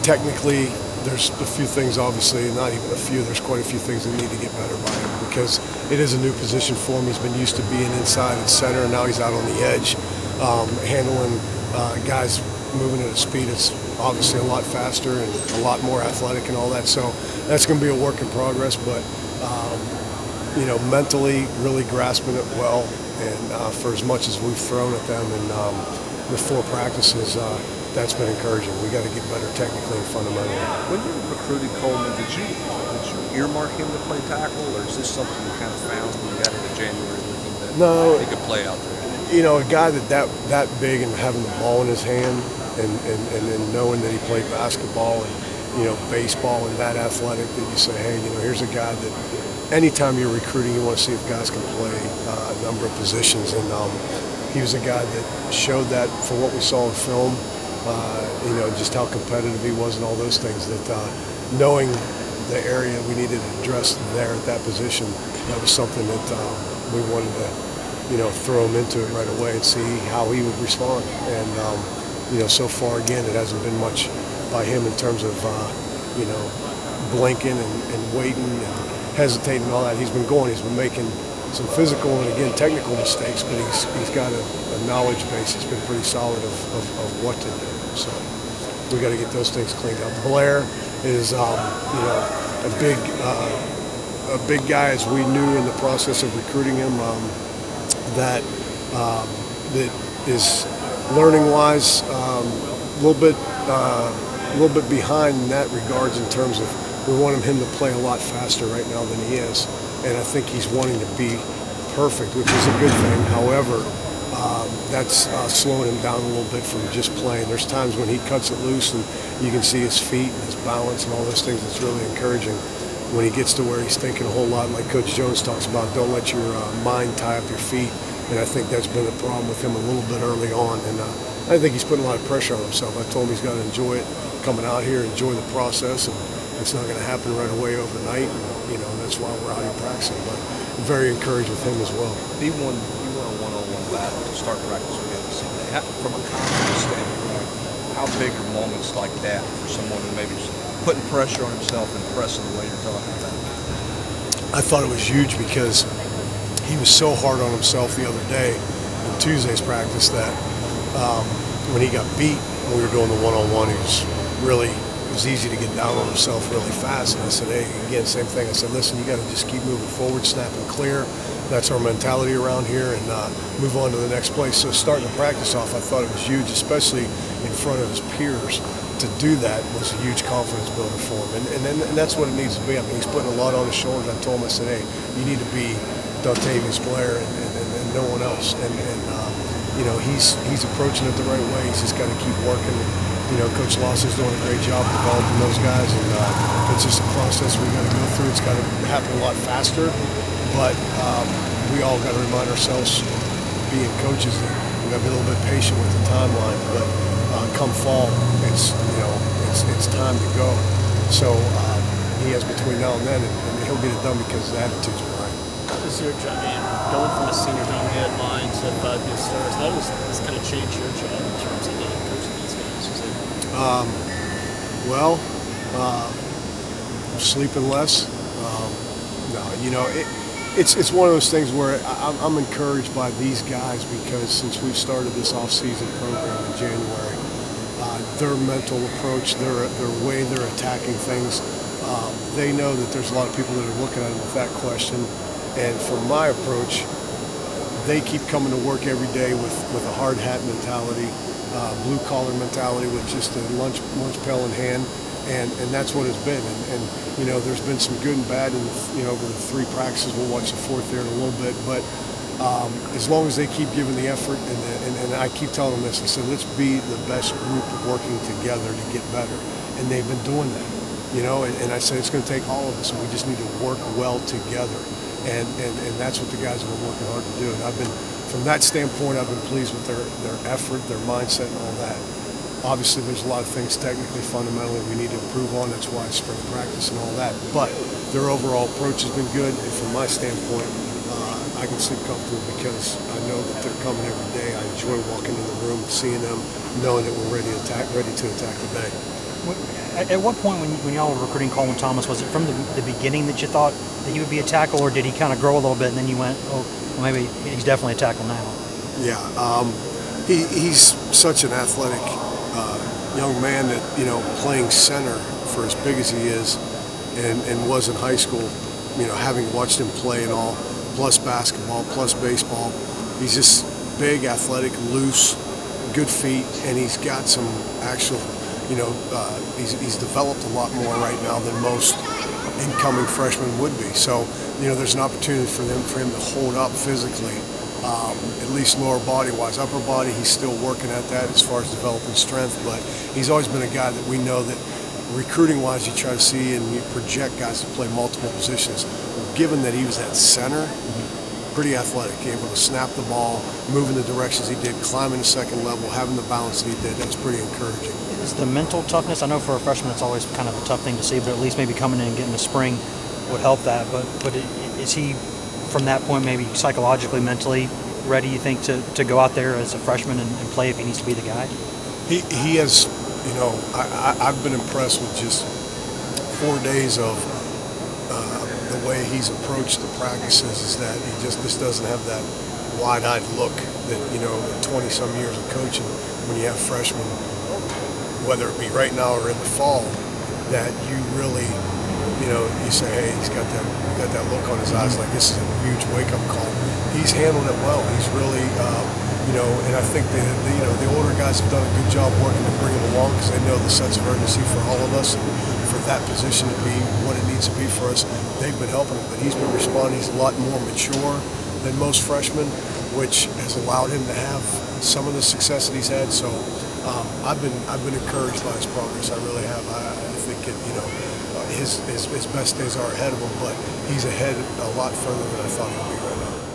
technically, there's a few things, obviously, not even a few, there's quite a few things that need to get better by him because it is a new position for him. He's been used to being inside at center, and now he's out on the edge, handling guys moving at a speed that's obviously a lot faster and a lot more athletic and all that. So that's going to be a work in progress, but, mentally really grasping it well. And for as much as we've thrown at them in the 4 practices, that's been encouraging. We got to get better technically and fundamentally. When you recruited Coleman, did you earmark him to play tackle, or is this something you kind of found when you got into January with him that he could play out there? A guy that big and having the ball in his hand and knowing that he played basketball and baseball and that athletic, that you say, hey, here's a guy that anytime you're recruiting, you want to see if guys can play a number of positions. And he was a guy that showed that from what we saw in film, just how competitive he was and all those things, that knowing the area we needed to address there at that position, that was something that we wanted to, throw him into it right away and see how he would respond. And, so far, again, it hasn't been much by him in terms of, blinking and waiting and hesitating and all that. He's been going. He's been making some physical and, again, technical mistakes, but he's got a knowledge base that's been pretty solid of what to do. So we got to get those things cleaned up. Blair is, a big guy, as we knew in the process of recruiting him, that is learning-wise a little bit behind in that regards in terms of we wanted him to play a lot faster right now than he is, and I think he's wanting to be perfect, which is a good thing. However, that's slowing him down a little bit from just playing. There's times when he cuts it loose and you can see his feet and his balance and all those things. It's really encouraging when he gets to where he's thinking a whole lot, like Coach Jones talks about, don't let your mind tie up your feet. And I think that's been a problem with him a little bit early on. And I think he's putting a lot of pressure on himself. I told him he's got to enjoy it, coming out here, enjoy the process. And it's not going to happen right away overnight. And, that's why we're out here practicing. But I'm very encouraged with him as well. You won a one-on-one battle to start practice with him. From a confidence standpoint, how big are moments like that for someone who maybe is putting pressure on himself and pressing the way you're talking about? I thought it was huge because he was so hard on himself the other day in Tuesday's practice that when he got beat when we were doing the one-on-one, it was easy to get down on himself really fast. And I said, hey, again, same thing. I said, listen, you got to just keep moving forward, snap and clear. That's our mentality around here, and move on to the next play. So starting the practice off, I thought it was huge, especially in front of his peers. To do that was a huge confidence builder for him, and that's what it needs to be. I mean, he's putting a lot on his shoulders. I told him, I said, hey, you need to be Dontavius Blair and no one else. And he's approaching it the right way. He's just got to keep working. Coach Lawson's doing a great job developing those guys, and it's just a process we got to go through. It's got to happen a lot faster, but we all got to remind ourselves, being coaches, that we got to be a little bit patient with the timeline. But come fall, it's time to go. So he has between now and then, and he'll get it done because his attitude's right. Does your job, going from a senior dominated line to 5 new stars, how does this kind of change your job in terms of coaching these guys? Sleeping less. It's one of those things where I'm encouraged by these guys because since we've started this off-season program in January, their mental approach, their way they're attacking things, they know that there's a lot of people that are looking at them with that question. And from my approach, they keep coming to work every day with a hard hat mentality, blue collar mentality, with just a lunch pail in hand, and that's what it's been. And there's been some good and bad, and over the 3 practices, we'll watch the 4th there in a little bit. But as long as they keep giving the effort, and I keep telling them this, I said, let's be the best group working together to get better, and they've been doing that. And I said it's going to take all of us, and we just need to work well together. And that's what the guys have been working hard to do. And from that standpoint, I've been pleased with their effort, their mindset, and all that. Obviously, there's a lot of things technically, fundamentally, we need to improve on. That's why it's spring practice and all that. But their overall approach has been good. And from my standpoint, I can sleep comfortable because I know that they're coming every day. I enjoy walking in the room, seeing them, knowing that we're ready to attack the day. At what point when y'all were recruiting Coleman Thomas, was it from the beginning that you thought that he would be a tackle, or did he kind of grow a little bit and then you went, oh, well, maybe he's definitely a tackle now? Yeah, he's such an athletic young man that, playing center for as big as he is and was in high school, having watched him play and all, plus basketball, plus baseball, he's just big, athletic, loose, good feet, and he's got some actual, he's developed a lot more right now than most incoming freshmen would be. So, there's an opportunity for him to hold up physically, at least lower body-wise. Upper body, he's still working at that as far as developing strength, but he's always been a guy that we know that recruiting-wise you try to see and you project guys to play multiple positions. Given that he was at center, pretty athletic, able to snap the ball, move in the directions he did, climbing the second level, having the balance that he did, that was pretty encouraging. Is the mental toughness, I know for a freshman it's always kind of a tough thing to see, but at least maybe coming in and getting the spring would help that. But is he, from that point, maybe psychologically, mentally ready, you think, to go out there as a freshman and play if he needs to be the guy? He has, I've been impressed with just 4 days of the way he's approached the practices, is that he just doesn't have that wide-eyed look that, in 20-some years of coaching, when you have freshmen, whether it be right now or in the fall, that you really, you say, hey, he's got that look on his eyes like this is a huge wake-up call. He's handled it well. He's really, and I think the older guys have done a good job working to bring him along, because they know the sense of urgency for all of us, and for that position to be what it needs to be for us. They've been helping him, but he's been responding. He's a lot more mature than most freshmen, which has allowed him to have some of the success that he's had. So I've been encouraged by his progress. I really have. I think his best days are ahead of him, but he's ahead a lot further than I thought he would be right now.